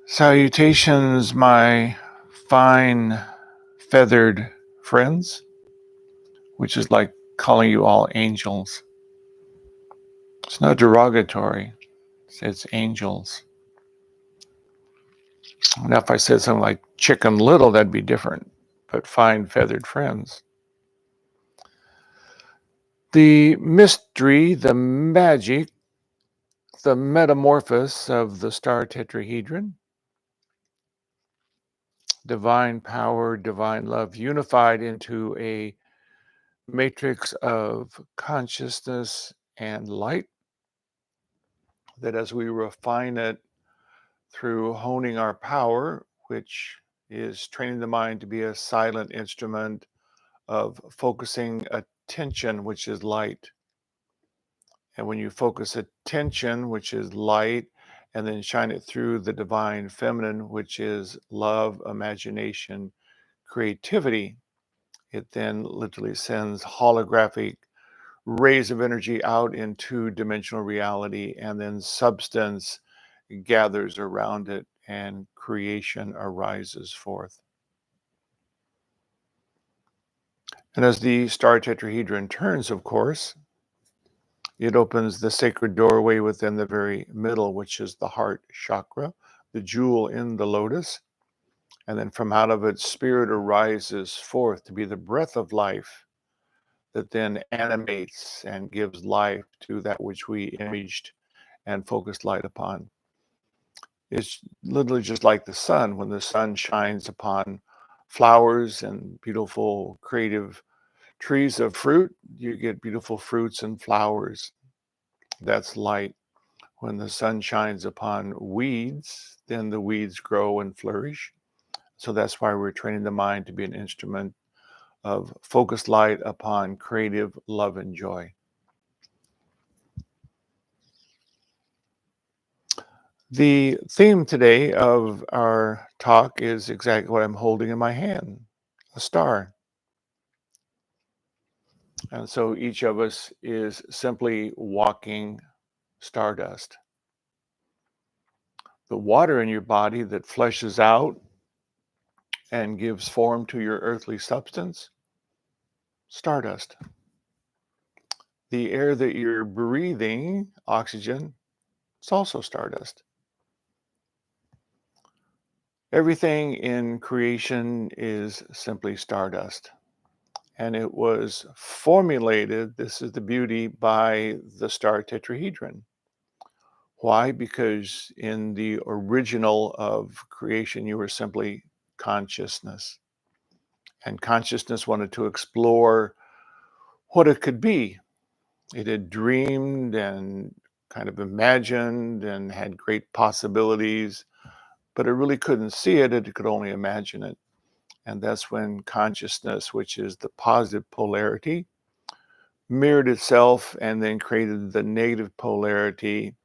Salutations, my fine feathered friends, which is like calling you all angels. It's not derogatory, it's angels. Now, if I said something like chicken little, that'd be different, but fine feathered friends. The mystery, the magic, the metamorphosis of the star tetrahedron, divine power, divine love, unified into a matrix of consciousness and light, that as we refine it through honing our power, which is training the mind to be a silent instrument of focusing attention, which is light. And when you focus attention, which is light, and then shine it through the divine feminine, which is love, imagination, creativity, it then literally sends holographic rays of energy out into dimensional reality, and then substance gathers around it and creation arises forth. And as the star tetrahedron turns, of course, it opens the sacred doorway within the very middle, which is the heart chakra, the jewel in the lotus. And then from out of it, spirit arises forth to be the breath of life that then animates and gives life to that which we imaged and focused light upon. It's literally just like the sun. When the sun shines upon flowers and beautiful creative trees of fruit, you get beautiful fruits and flowers. That's light. When the sun shines upon weeds, then the weeds grow and flourish. So that's why we're training the mind to be an instrument of focused light upon creative love and joy. The theme today of our talk is exactly what I'm holding in my hand, a star. And so each of us is simply walking stardust. The water in your body that fleshes out and gives form to your earthly substance, stardust. The air that you're breathing, oxygen, it's also stardust. Everything in creation is simply stardust. And it was formulated, this is the beauty, by the star tetrahedron. Why? Because in the original of creation, you were simply consciousness. And consciousness wanted to explore what it could be. It had dreamed and kind of imagined and had great possibilities, but it really couldn't see it, it could only imagine it. And that's when consciousness, which is the positive polarity, mirrored itself and then created the negative polarity,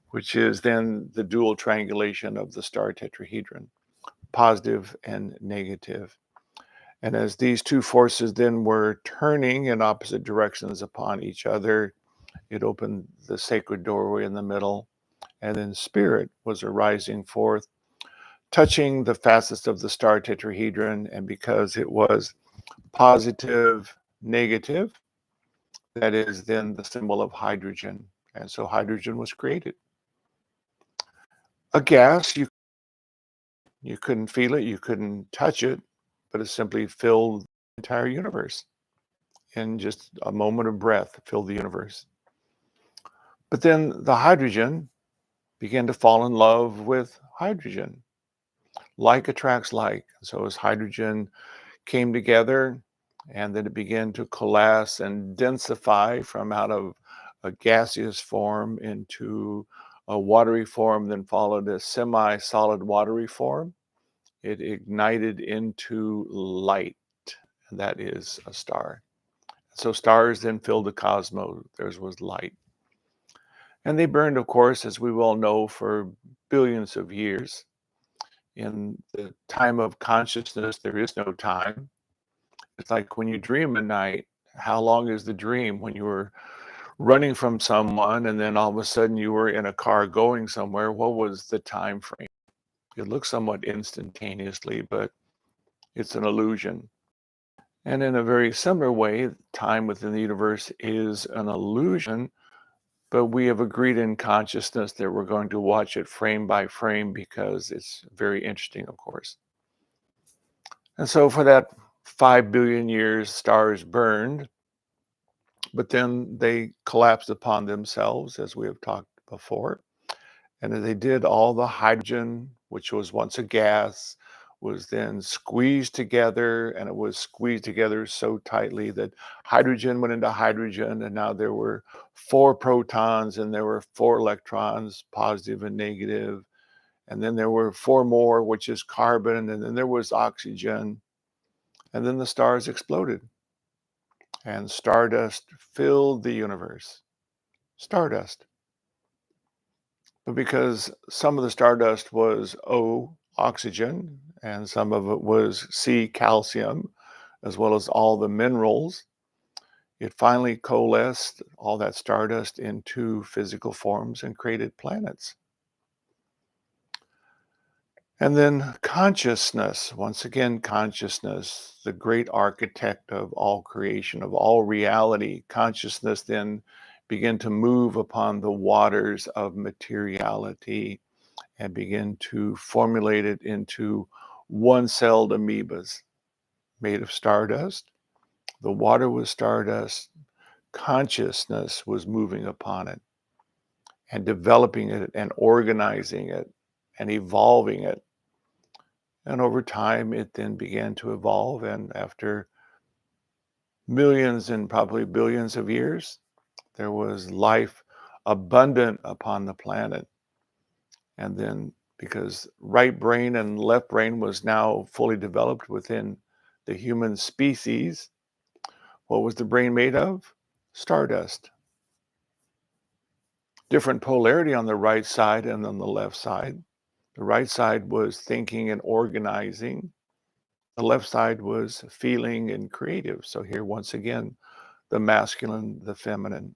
which is then the dual triangulation of the star tetrahedron, positive and negative. And as these two forces then were turning in opposite directions upon each other, it opened the sacred doorway in the middle, and then spirit was arising forth, touching the facets of the star tetrahedron. And because it was positive, negative, that is then the symbol of hydrogen. And so hydrogen was created. A gas, you couldn't feel it, you couldn't touch it, but it simply filled the entire universe. In just a moment of breath, filled the universe. But then the hydrogen began to fall in love with hydrogen. Like attracts like. So as hydrogen came together, and then it began to coalesce and densify from out of a gaseous form into a watery form, then followed a semi-solid watery form. It ignited into light, and that is a star. So stars then filled the cosmos. Theirs was light. And they burned, of course, as we well know, for billions of years. In the time of consciousness, there is no time. It's like when you dream at night, how long is the dream? When you were running from someone and then all of a sudden you were in a car going somewhere, what was the time frame? It looks somewhat instantaneously, but it's an illusion. And in a very similar way, time within the universe is an illusion, but we have agreed in consciousness that we're going to watch it frame by frame because it's very interesting, of course. And so for that 5 billion years, stars burned, but then they collapsed upon themselves, as we have talked before. And as they did, all the hydrogen, which was once a gas, was then squeezed together, and it was squeezed together so tightly that hydrogen went into hydrogen, and now there were four protons and there were four electrons, positive and negative, and then there were four more, which is carbon, and then there was oxygen, and then the stars exploded, and stardust filled the universe. Stardust. But because some of the stardust was O, oxygen, and some of it was C, calcium, as well as all the minerals, it finally coalesced all that stardust into physical forms and created planets. And then consciousness, once again, consciousness, the great architect of all creation, of all reality, consciousness then began to move upon the waters of materiality and begin to formulate it into one-celled amoebas made of stardust. The water was stardust. Consciousness was moving upon it and developing it and organizing it and evolving it. And over time, it then began to evolve. And after millions and probably billions of years, there was life abundant upon the planet. And then because right brain and left brain was now fully developed within the human species, what was the brain made of? Stardust. Different polarity on the right side and on the left side. The right side was thinking and organizing. The left side was feeling and creative. So here, once again, the masculine, the feminine.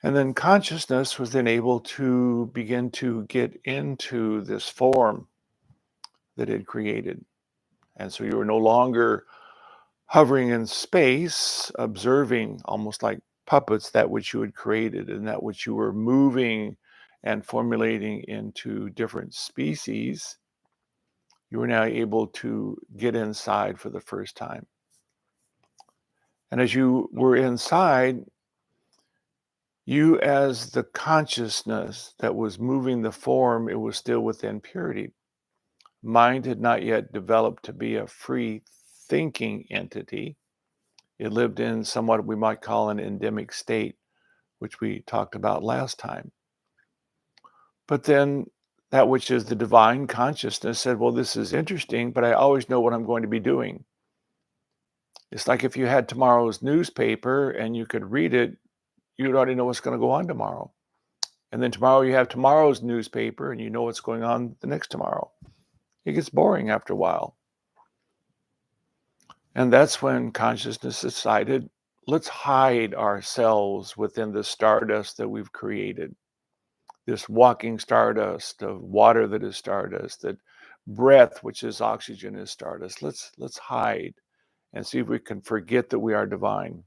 And then consciousness was then able to begin to get into this form that it created. And so you were no longer hovering in space, observing almost like puppets that which you had created and that which you were moving and formulating into different species. You were now able to get inside for the first time. And as you were inside, you as the consciousness that was moving the form, it was still within purity. Mind had not yet developed to be a free thinking entity. It lived in somewhat we might call an endemic state, which we talked about last time. But then that which is the divine consciousness said, well, this is interesting, but I always know what I'm going to be doing. It's like if you had tomorrow's newspaper and you could read it, you'd already know what's going to go on tomorrow. And then tomorrow you have tomorrow's newspaper and you know what's going on the next tomorrow. It gets boring after a while. And that's when consciousness decided, let's hide ourselves within the stardust that we've created. This walking stardust of water that is stardust, that breath, which is oxygen, is stardust. Let's hide and see if we can forget that we are divine.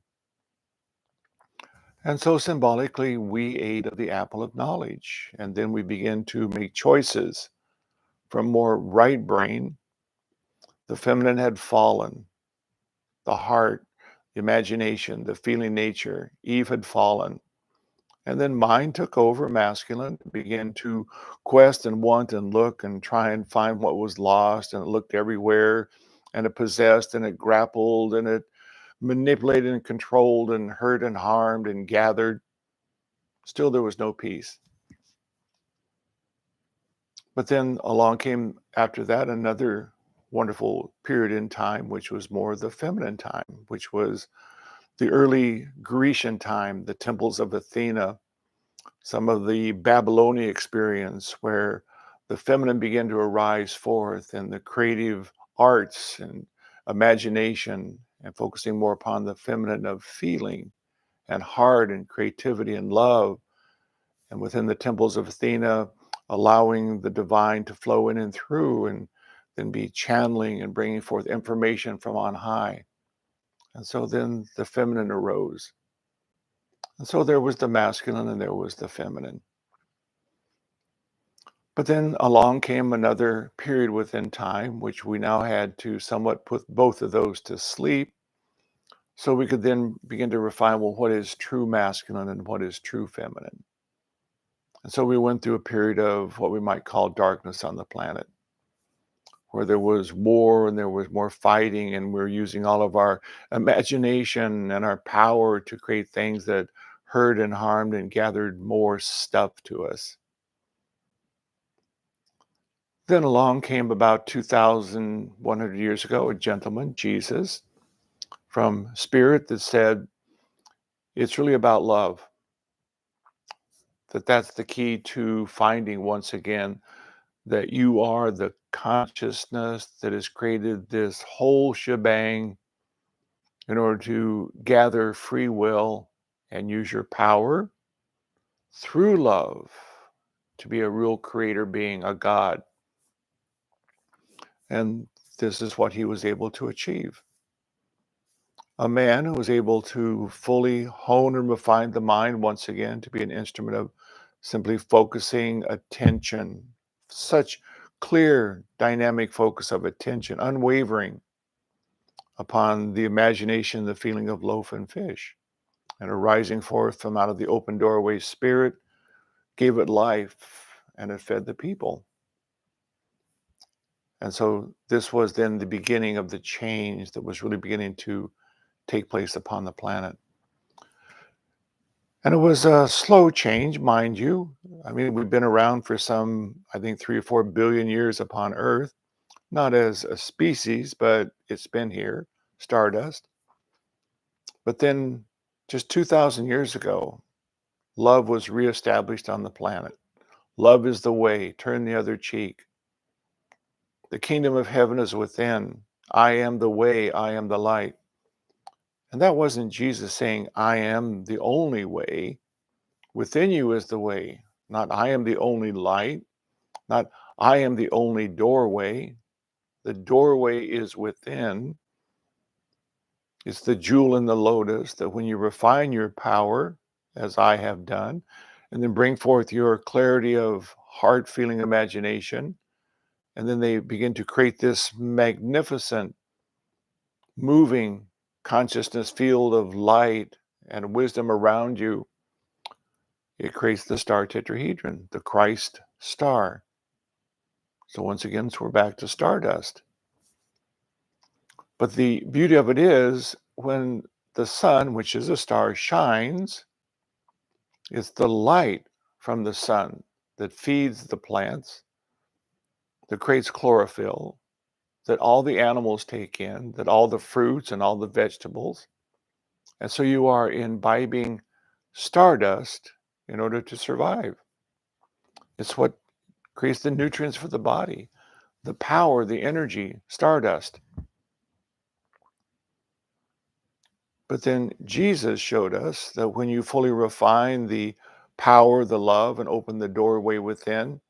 And so symbolically, we ate of the apple of knowledge. And then we begin to make choices from more right brain. The feminine had fallen, the heart, the imagination, the feeling nature. Eve had fallen. And then mind took over, masculine, began to quest and want and look and try and find what was lost. And it looked everywhere and it possessed and it grappled and it manipulated and controlled and hurt and harmed and gathered. Still, there was no peace. But then along came after that another wonderful period in time, which was more the feminine time, which was the early Grecian time, the temples of Athena, some of the Babylonian experience where the feminine began to arise forth and the creative arts and imagination and focusing more upon the feminine of feeling and heart and creativity and love. And within the temples of Athena, allowing the divine to flow in and through and then be channeling and bringing forth information from on high. And so then the feminine arose. And so there was the masculine and there was the feminine. But then along came another period within time, which we now had to somewhat put both of those to sleep. So we could then begin to refine, well, what is true masculine and what is true feminine? And so we went through a period of what we might call darkness on the planet, where there was war and there was more fighting, and we're using all of our imagination and our power to create things that hurt and harmed and gathered more stuff to us. Then along came about 2,100 years ago a gentleman, Jesus, from spirit that said it's really about love, that's the key to finding once again that you are the consciousness that has created this whole shebang in order to gather free will and use your power through love to be a real creator being, a God. And this is what he was able to achieve. A man who was able to fully hone and refine the mind once again to be an instrument of simply focusing attention, such clear, dynamic focus of attention, unwavering upon the imagination, the feeling of loaf and fish, and arising forth from out of the open doorway spirit, gave it life, and it fed the people. And so this was then the beginning of the change that was really beginning to take place upon the planet. And it was a slow change, mind you. I mean, we've been around for some, I think, 3 or 4 billion years upon Earth, not as a species, but it's been here, Stardust. But then just 2,000 years ago, love was reestablished on the planet. Love is the way, turn the other cheek. The kingdom of heaven is within. I am the way, I am the light. And that wasn't Jesus saying, I am the only way. Within you is the way, not I am the only light, not I am the only doorway. The doorway is within. It's the jewel in the lotus that when you refine your power, as I have done, and then bring forth your clarity of heart, feeling, imagination, and then they begin to create this magnificent, moving consciousness field of light and wisdom around you. It creates the star tetrahedron, the Christ star. So once again, so we're back to Stardust. But the beauty of it is when the sun, which is a star, shines, it's the light from the sun that feeds the plants, that creates chlorophyll, that all the animals take in, that all the fruits and all the vegetables. And so you are imbibing stardust in order to survive. It's what creates the nutrients for the body, the power, the energy, stardust. But then Jesus showed us that when you fully refine the power, the love, and open the doorway within,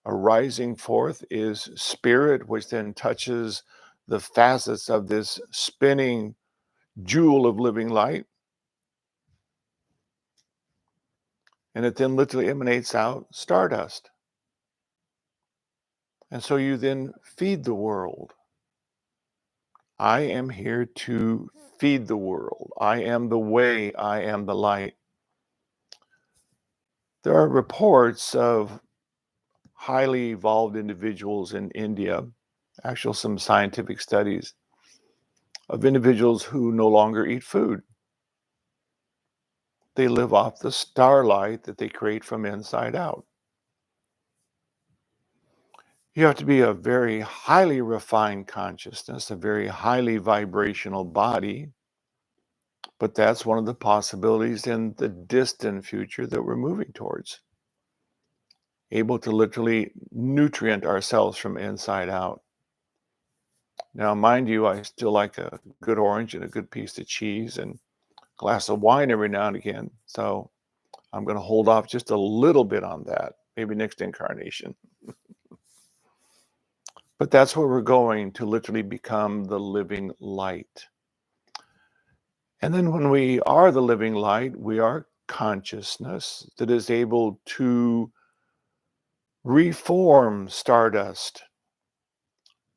arising forth is spirit, which then touches the facets of this spinning jewel of living light. And it then literally emanates out stardust. And so you then feed the world. I am here to feed the world. I am the way, I am the light. There are reports of highly evolved individuals in India, actually some scientific studies of individuals who no longer eat food. They live off the starlight that they create from inside out. You have to be a very highly refined consciousness, a very highly vibrational body, but that's one of the possibilities in the distant future that we're moving towards. Able to literally nutrient ourselves from inside out. Now, mind you, I still like a good orange and a good piece of cheese and a glass of wine every now and again. So I'm going to hold off just a little bit on that, maybe next incarnation. But that's where we're going, to literally become the living light. And then when we are the living light, we are consciousness that is able to reform stardust,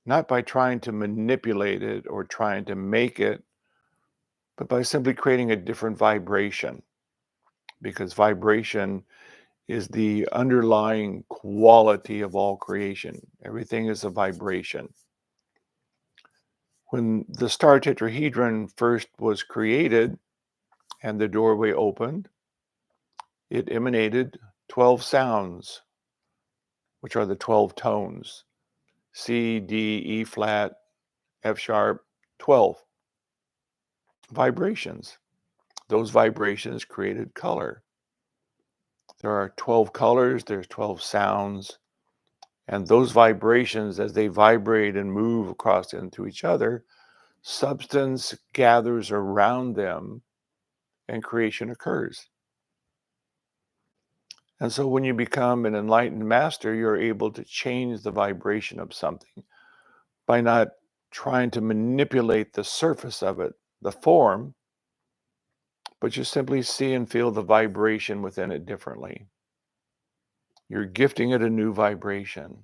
not by trying to manipulate it or trying to make it, but by simply creating a different vibration, because vibration is the underlying quality of all creation. Everything is a vibration. When the star tetrahedron first was created and the doorway opened, it emanated 12 sounds, which are the 12 tones: C, D, E flat, F sharp, 12 vibrations. Those vibrations created color. There are 12 colors, there's 12 sounds, and those vibrations, as they vibrate and move across into each other, substance gathers around them and creation occurs. And so when you become an enlightened master, you're able to change the vibration of something by not trying to manipulate the surface of it, the form, but you simply see and feel the vibration within it differently. You're gifting it a new vibration.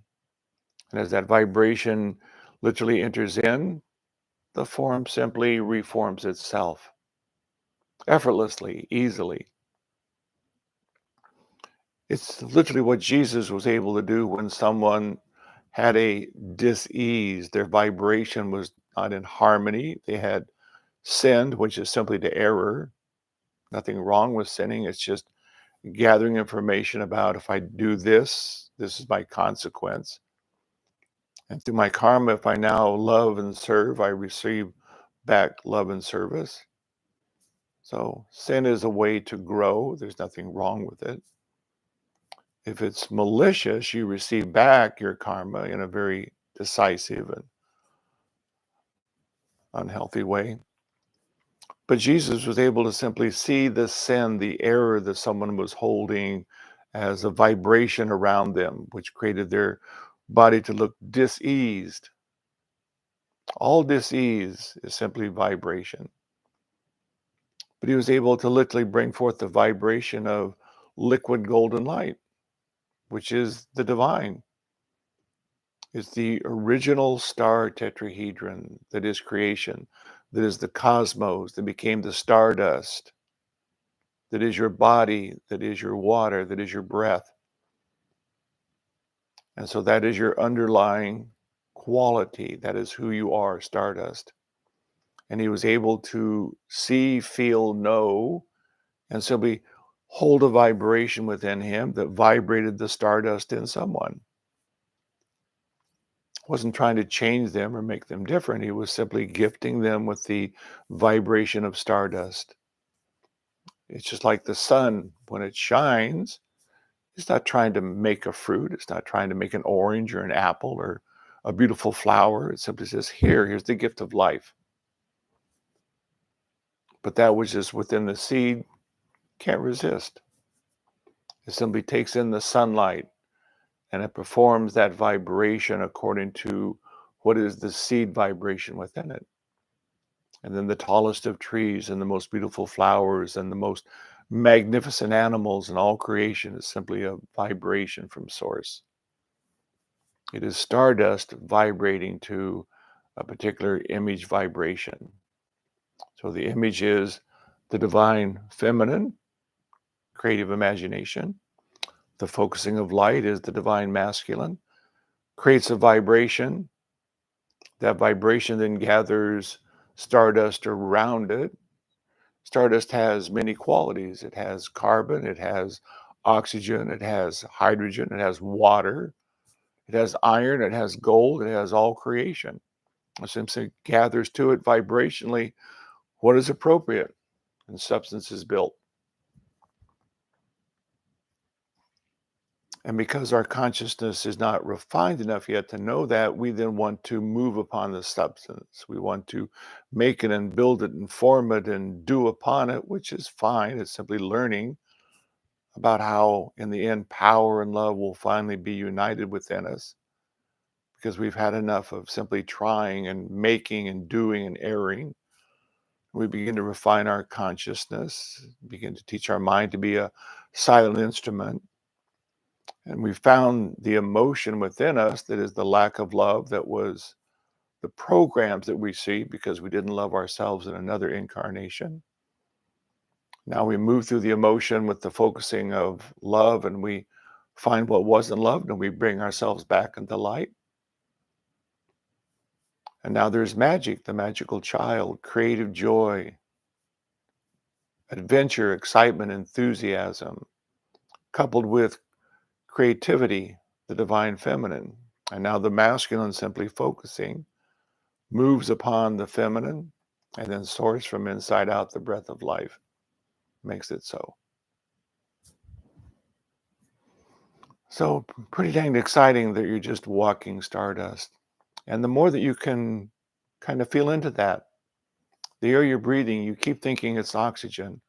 And as that vibration literally enters in, the form simply reforms itself effortlessly, easily. It's literally what Jesus was able to do when someone had a dis-ease. Their vibration was not in harmony. They had sinned, which is simply the error. Nothing wrong with sinning. It's just gathering information about, if I do this, this is my consequence. And through my karma, if I now love and serve, I receive back love and service. So sin is a way to grow. There's nothing wrong with it. If it's malicious, you receive back your karma in a very decisive and unhealthy way. But Jesus was able to simply see the sin, the error that someone was holding, as a vibration around them, which created their body to look diseased. All disease is simply vibration. But he was able to literally bring forth the vibration of liquid golden light, which is the divine. It's the original star tetrahedron that is creation, that is the cosmos, that became the stardust, that is your body, that is your water, that is your breath. And so that is your underlying quality. That is who you are, stardust. And he was able to see, feel, know, and simply hold a vibration within him that vibrated the stardust in someone. Wasn't trying to change them or make them different. He was simply gifting them with the vibration of stardust. It's just like the sun, when it shines, it's not trying to make a fruit. It's not trying to make an orange or an apple or a beautiful flower. It simply says, here's the gift of life. But that which is within the seed can't resist. It simply takes in the sunlight and it performs that vibration according to what is the seed vibration within it. And then the tallest of trees and the most beautiful flowers and the most magnificent animals in all creation is simply a vibration from source. It is stardust vibrating to a particular image vibration. So the image is the divine feminine, creative imagination. The focusing of light is the divine masculine, creates a vibration. That vibration then gathers stardust around it. Stardust has many qualities. It has carbon, it has oxygen, it has hydrogen, it has water, it has iron, it has gold, it has all creation. It simply gathers to it vibrationally what is appropriate, and substance is built. And because our consciousness is not refined enough yet to know that, we then want to move upon the substance. We want to make it and build it and form it and do upon it, which is fine. It's simply learning about how, in the end, power and love will finally be united within us because we've had enough of simply trying and making and doing and erring. We begin to refine our consciousness, begin to teach our mind to be a silent instrument. And we found the emotion within us that is the lack of love that was the programs that we see because we didn't love ourselves in another incarnation. Now we move through the emotion with the focusing of love, and we find what wasn't loved and we bring ourselves back into light. And now there's magic, the magical child, creative joy, adventure, excitement, enthusiasm, coupled with creativity, the divine feminine. And now the masculine, simply focusing, moves upon the feminine and then soars from inside out. The breath of life makes it so. So pretty dang exciting that you're just walking stardust. And the more that you can kind of feel into that, the air you're breathing, you keep thinking it's oxygen.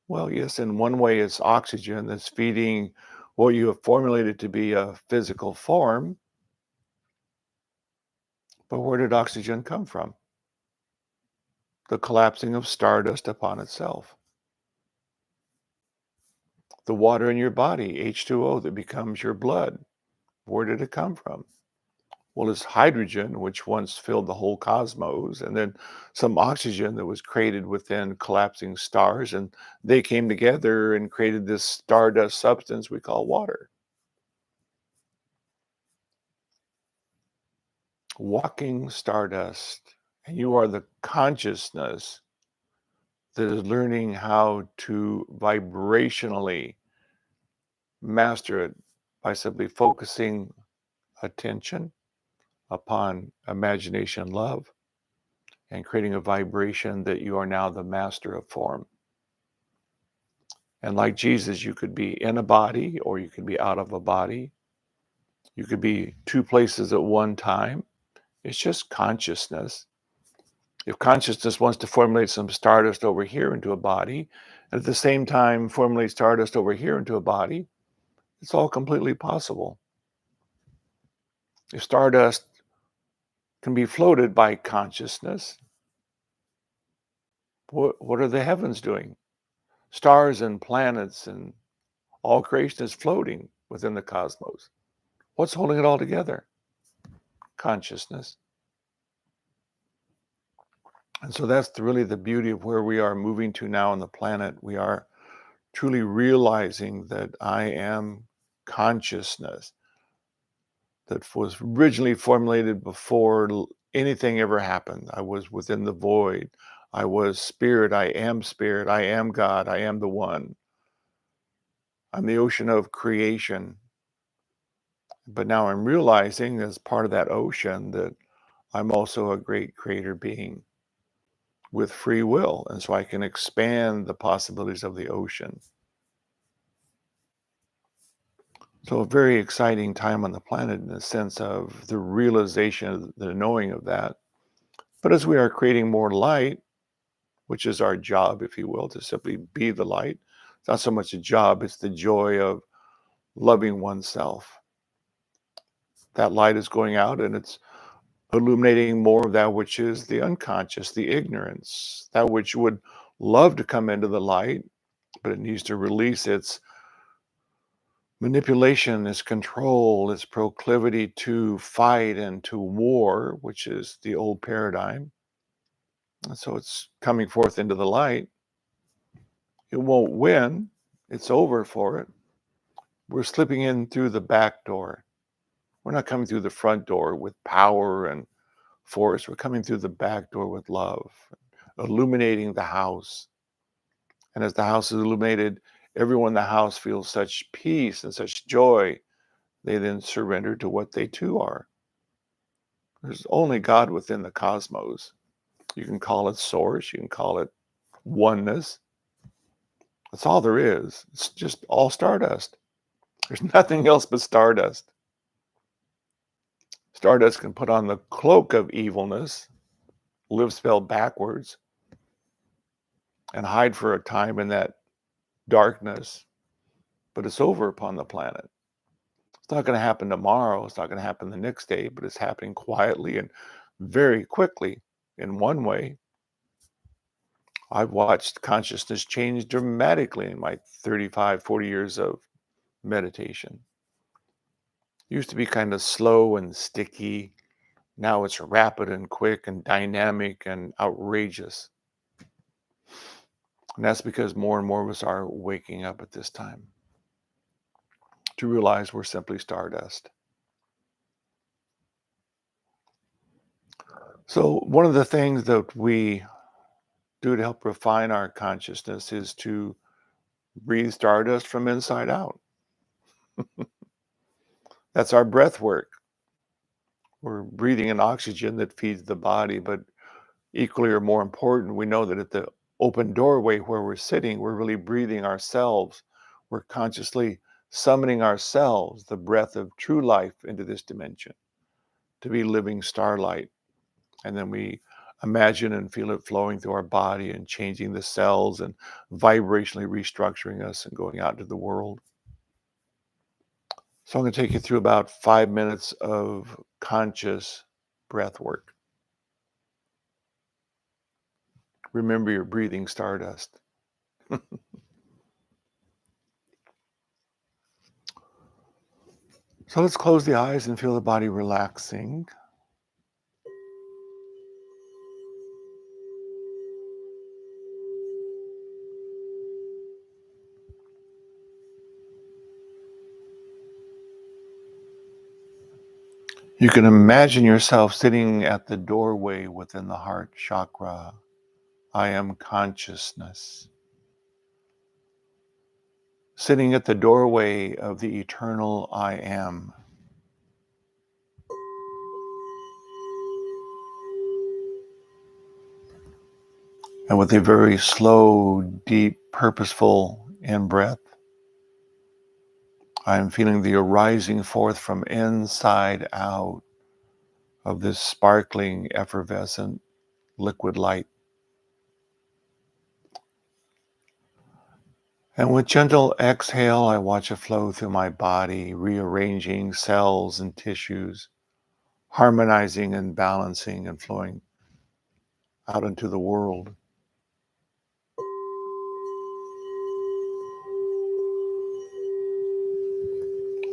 Well, yes, in one way it's oxygen that's feeding what you have formulated to be a physical form. But where did oxygen come from? The collapsing of stardust upon itself. The water in your body, H2O, that becomes your blood. Where did it come from? Well, it's hydrogen, which once filled the whole cosmos, and then some oxygen that was created within collapsing stars, and they came together and created this stardust substance we call water. Walking stardust, and you are the consciousness that is learning how to vibrationally master it by simply focusing attention upon imagination, love, and creating a vibration that you are now the master of form. And like Jesus, you could be in a body or you could be out of a body. You could be two places at one time. It's just consciousness. If consciousness wants to formulate some stardust over here into a body, and at the same time formulate stardust over here into a body, it's all completely possible. If stardust can be floated by consciousness, what are the heavens doing? Stars and planets and all creation is floating within the cosmos. What's holding it all together? Consciousness. And so that's really the beauty of where we are moving to now on the planet. We are truly realizing that I am consciousness that was originally formulated before anything ever happened. I was within the void. I was spirit. I am spirit. I am God. I am the one. I'm the ocean of creation. But now I'm realizing as part of that ocean that I'm also a great creator being with free will. And so I can expand the possibilities of the ocean. So a very exciting time on the planet in the sense of the realization, the knowing of that. But as we are creating more light, which is our job, if you will, to simply be the light, it's not so much a job, it's the joy of loving oneself. That light is going out and it's illuminating more of that which is the unconscious, the ignorance, that which would love to come into the light, but it needs to release its manipulation, its control, its proclivity to fight and to war, which is the old paradigm. And so it's coming forth into the light. It won't win. It's over for it. We're slipping in through the back door. We're not coming through the front door with power and force. We're coming through the back door with love, illuminating the house. And as the house is illuminated, everyone in the house feels such peace and such joy. They then surrender to what they too are. There's only God within the cosmos. You can call it source, you can call it oneness. That's all there is. It's just all stardust. There's nothing else but stardust. Stardust can put on the cloak of evilness, live spelled backwards, and hide for a time in that darkness. but it's over upon the planet. It's not going to happen tomorrow. It's not going to happen the next day, but it's happening quietly and very quickly in one way. I've watched consciousness change dramatically in my 35, 40 years of meditation. It used to be kind of slow and sticky. Now it's rapid and quick and dynamic and outrageous. And that's because more and more of us are waking up at this time to realize we're simply stardust. So one of the things that we do to help refine our consciousness is to breathe stardust from inside out. That's our breath work. We're breathing in oxygen that feeds the body, but equally or more important, we know that at the open doorway where we're sitting, we're really breathing ourselves. We're consciously summoning ourselves, the breath of true life, into this dimension to be living starlight. And then we imagine and feel it flowing through our body and changing the cells and vibrationally restructuring us and going out into the world. So I'm going to take you through about 5 minutes of conscious breath work. Remember, you're breathing stardust. So let's close the eyes and feel the body relaxing. You can imagine yourself sitting at the doorway within the heart chakra. I am consciousness. Sitting at the doorway of the eternal I am. And with a very slow, deep, purposeful in-breath, I am feeling the arising forth from inside out of this sparkling, effervescent liquid light. And with gentle exhale, I watch it flow through my body, rearranging cells and tissues, harmonizing and balancing and flowing out into the world.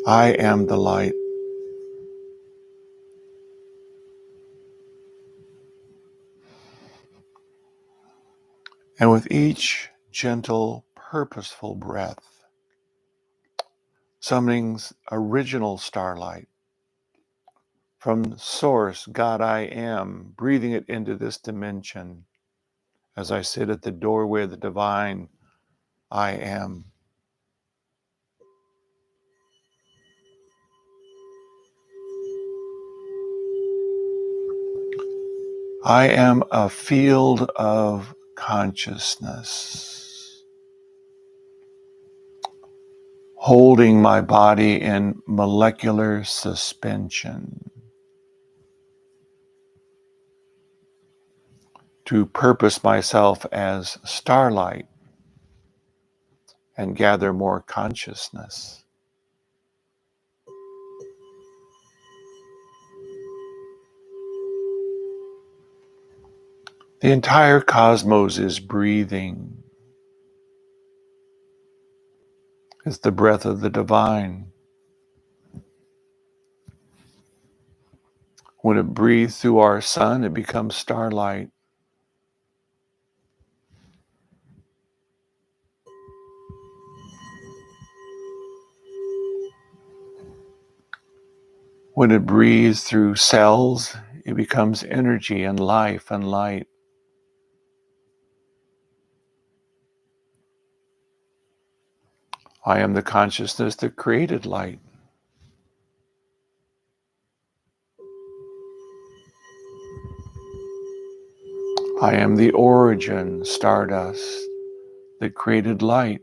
I am the light. And with each gentle, purposeful breath, summoning's original starlight from source, God I am, breathing it into this dimension as I sit at the doorway of the divine I am. I am a field of consciousness, holding my body in molecular suspension to purpose myself as starlight and gather more consciousness. The entire cosmos is breathing. It's the breath of the divine. When it breathes through our sun, it becomes starlight. When it breathes through cells, it becomes energy and life and light. I am the consciousness that created light. I am the origin, stardust, that created light,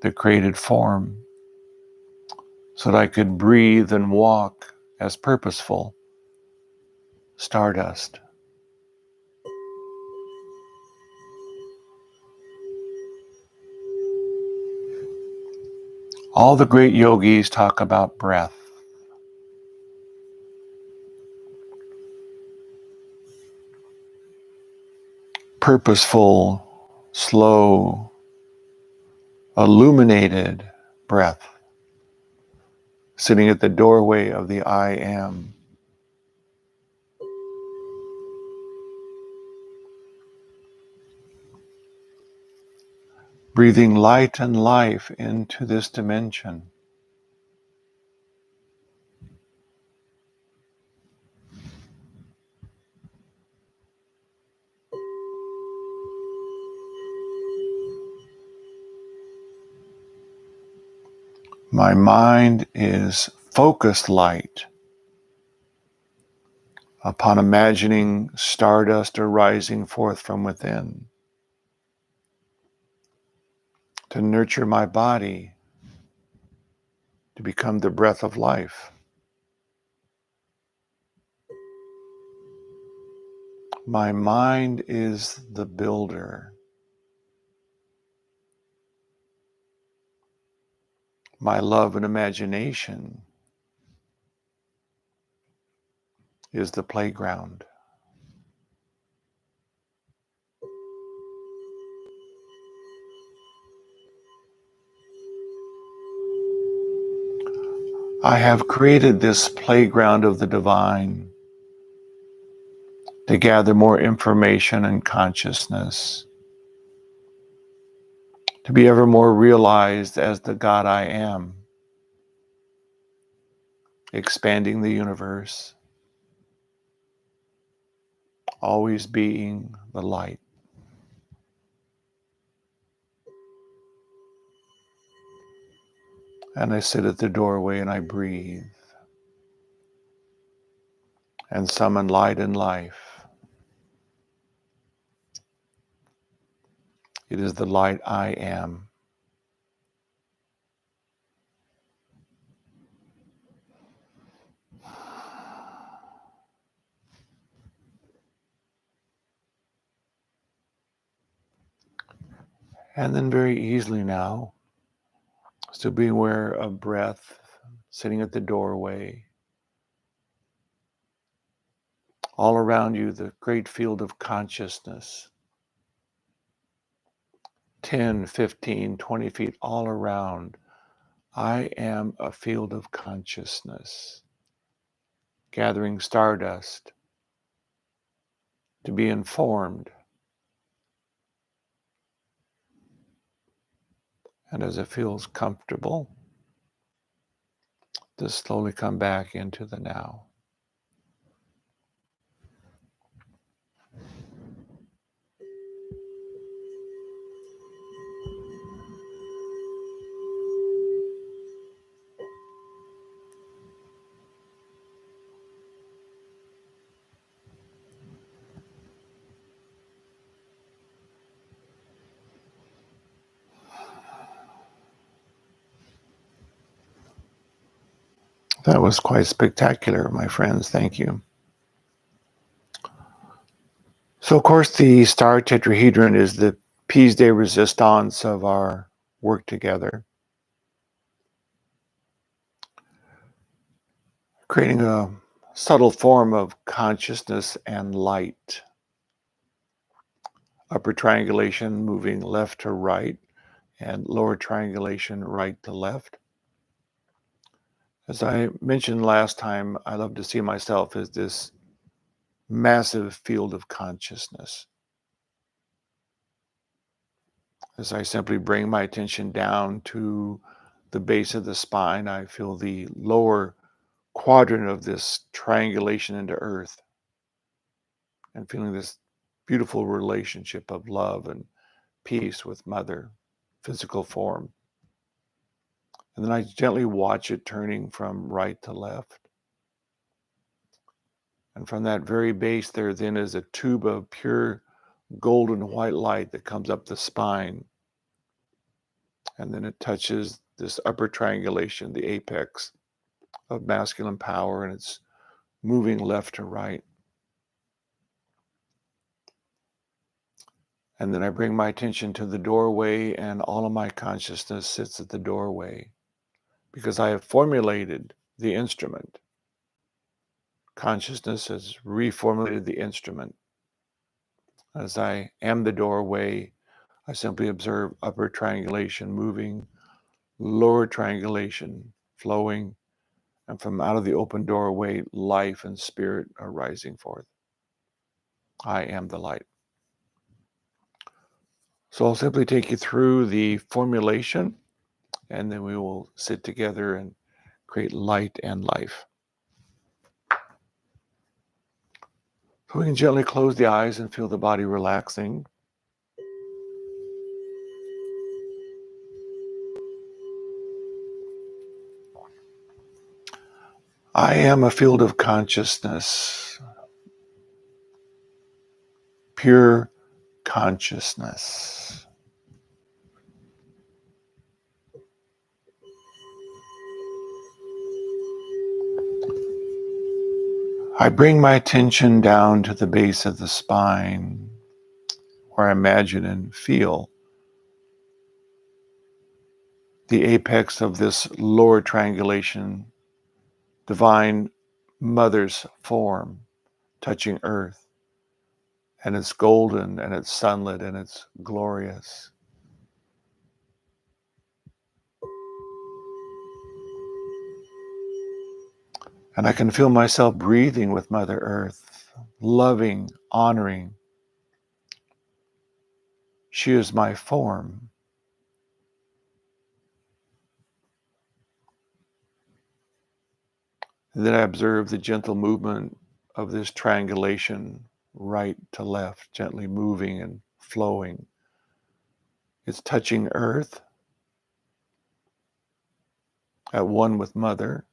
that created form, so that I could breathe and walk as purposeful stardust. All the great yogis talk about breath. Purposeful, slow, illuminated breath, sitting at the doorway of the I am. Breathing light and life into this dimension. My mind is focused light upon imagining stardust arising forth from within to nurture my body to become the breath of life. My mind is the builder. My love and imagination is the playground. I have created this playground of the divine to gather more information and consciousness, to be ever more realized as the God I am, expanding the universe, always being the light. And I sit at the doorway and I breathe and summon light and life. It is the light I am. And then very easily now, still being aware of breath, sitting at the doorway. All around you, the great field of consciousness. 10, 15, 20 feet all around. I am a field of consciousness, gathering stardust to be informed. And as it feels comfortable, to slowly come back into the now. That was quite spectacular, my friends. Thank you. So, of course, the star tetrahedron is the pièce de résistance of our work together, creating a subtle form of consciousness and light. Upper triangulation moving left to right, and lower triangulation right to left. As I mentioned last time, I love to see myself as this massive field of consciousness. As I simply bring my attention down to the base of the spine, I feel the lower quadrant of this triangulation into earth and feeling this beautiful relationship of love and peace with Mother, physical form. And then I gently watch it turning from right to left. And from that very base there then is a tube of pure golden white light that comes up the spine. And then it touches this upper triangulation, the apex of masculine power, and it's moving left to right. And then I bring my attention to the doorway, and all of my consciousness sits at the doorway. because I have formulated the instrument. Consciousness has reformulated the instrument. As I am the doorway, I simply observe upper triangulation moving, lower triangulation flowing, and from out of the open doorway, life and spirit are rising forth. I am the light. So I'll simply take you through the formulation, and then we will sit together and create light and life. So we can gently close the eyes and feel the body relaxing. I am a field of consciousness, pure consciousness. I bring my attention down to the base of the spine, where I imagine and feel the apex of this lower triangulation, divine mother's form touching earth, and it's golden and it's sunlit and it's glorious. And I can feel myself breathing with Mother Earth, loving, honoring. She is my form. And then I observe the gentle movement of this triangulation, right to left, gently moving and flowing. It's touching earth at one with Mother.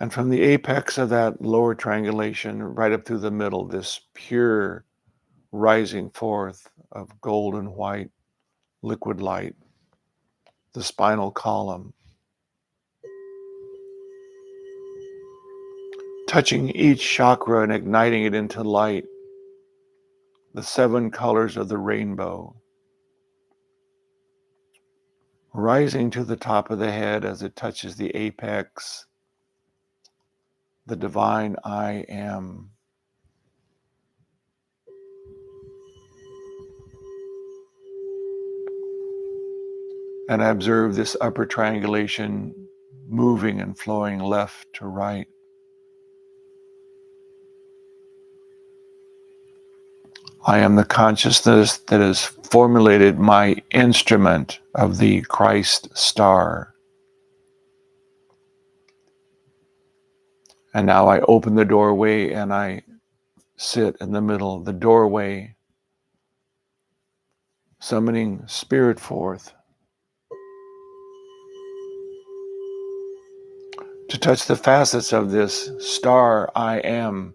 And from the apex of that lower triangulation, right up through the middle, this pure rising forth of golden white liquid light, the spinal column, touching each chakra and igniting it into light, the 7 colors of the rainbow, rising to the top of the head as it touches the apex, the divine I am. And I observe this upper triangulation moving and flowing left to right. I am the consciousness that has formulated my instrument of the Christ star. And now I open the doorway and I sit in the middle of the doorway, summoning spirit forth to touch the facets of this star I am,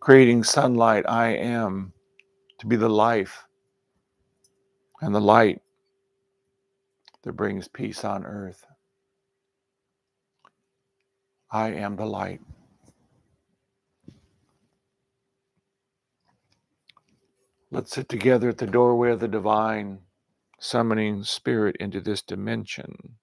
creating sunlight I am, to be the life and the light that brings peace on earth. I am the light. Let's sit together at the doorway of the divine, summoning spirit into this dimension.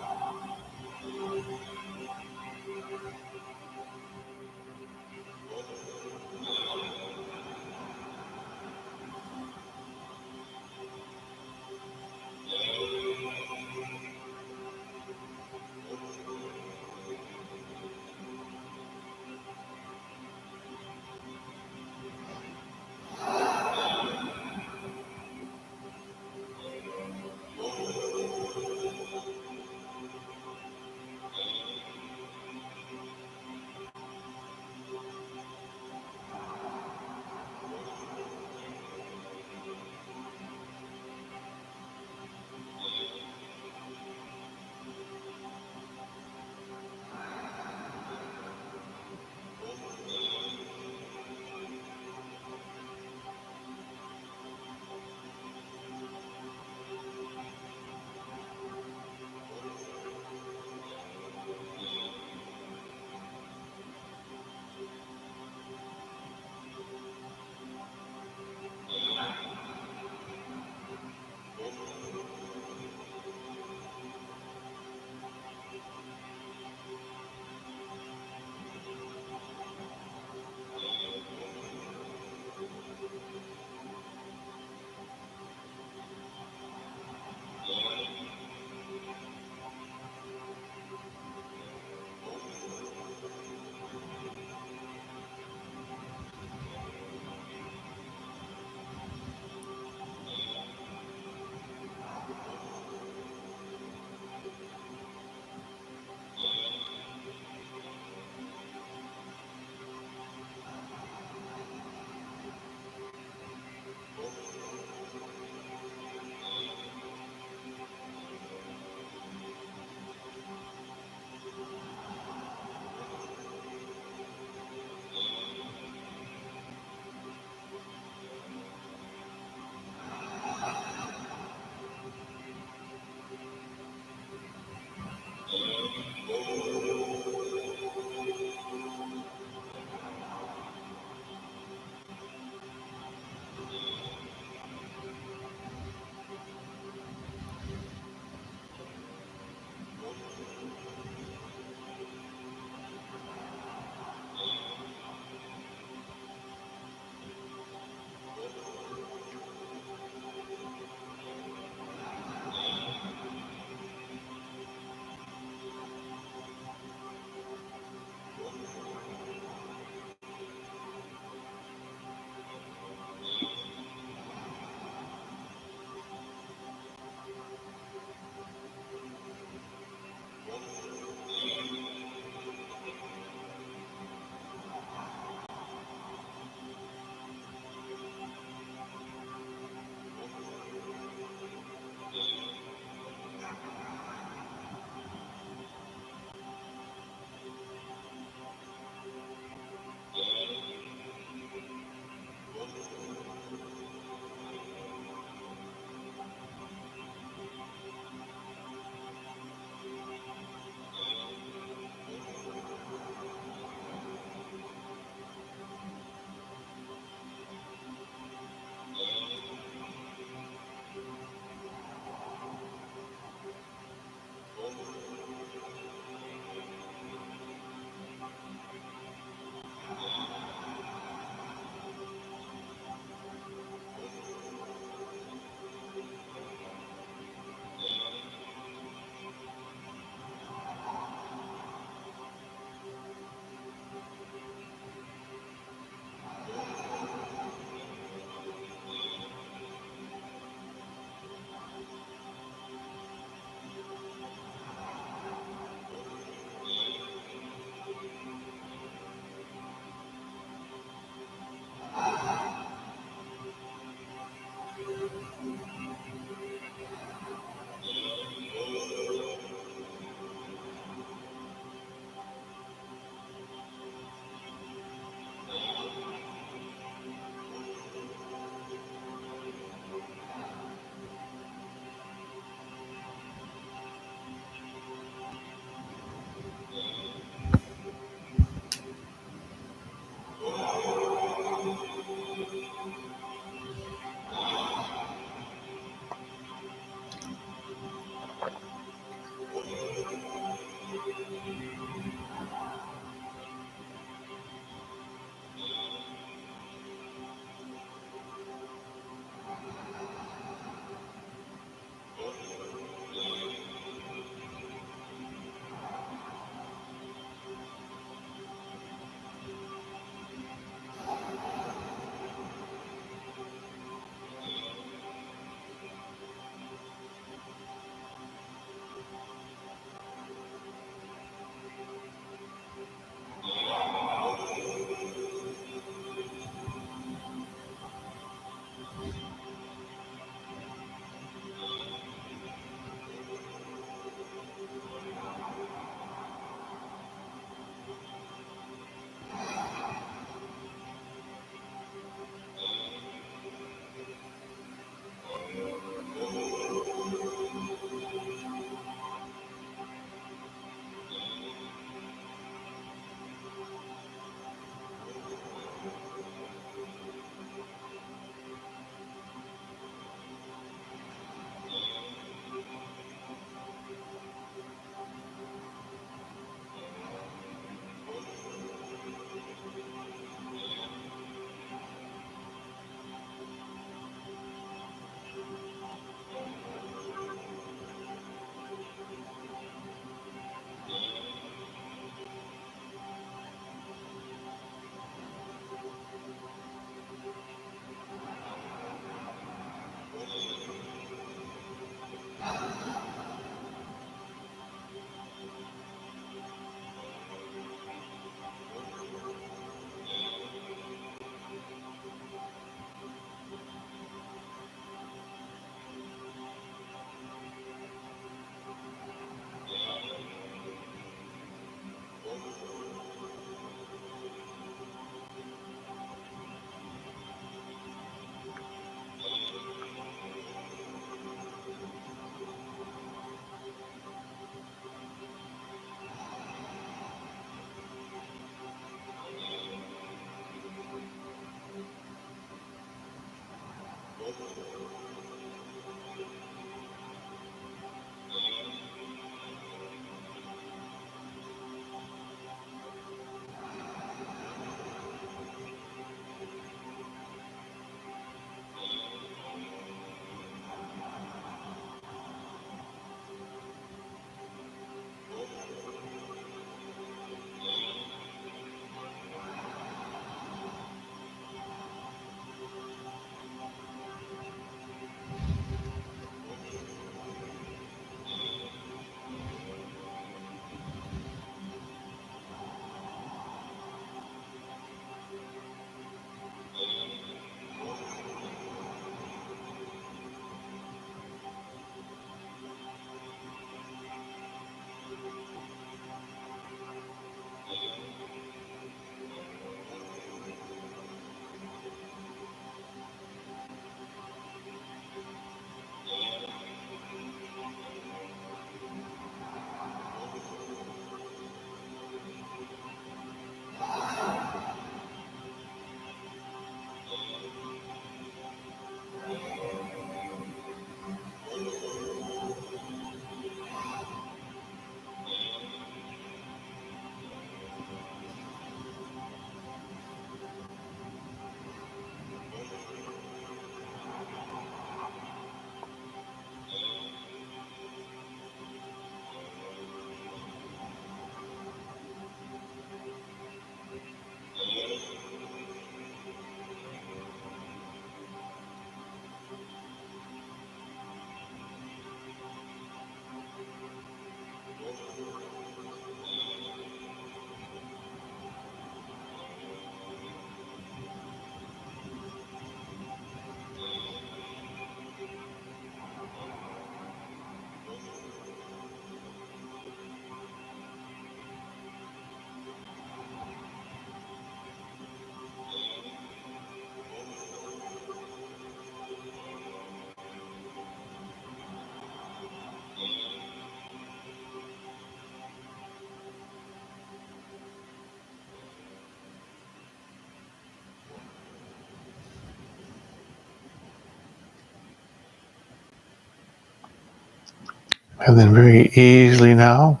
And then very easily now,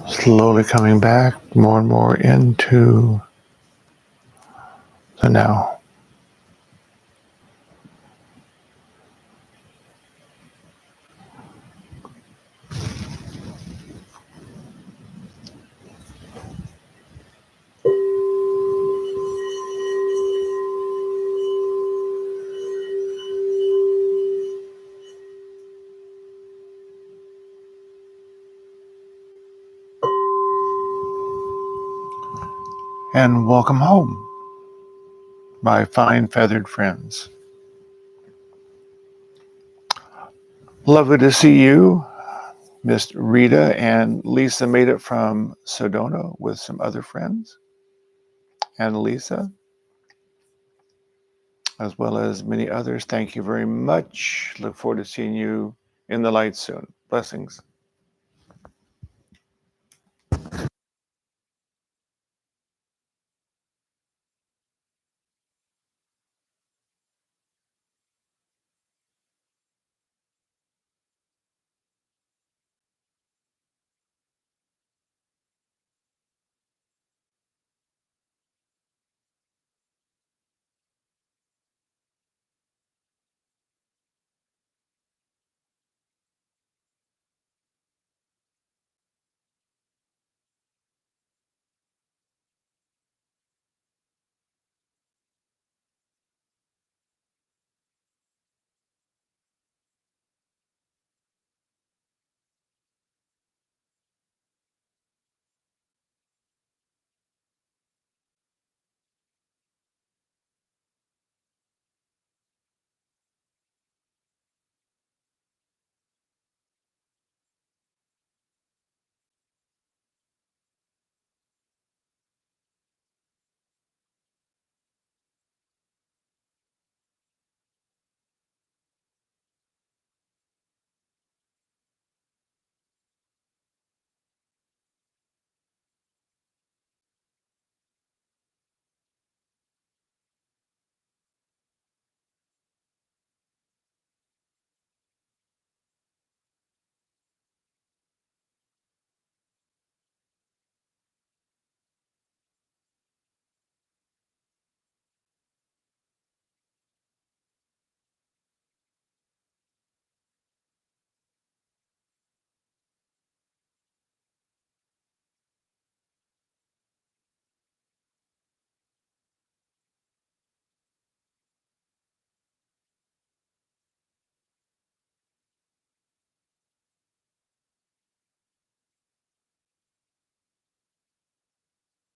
Slowly coming back more and more into the now. And welcome home, my fine feathered friends. Lovely to see you. Miss Rita and Lisa made it from Sedona with some other friends, and Lisa, as well as many others. Thank you very much. Look forward to seeing you in the light soon. Blessings.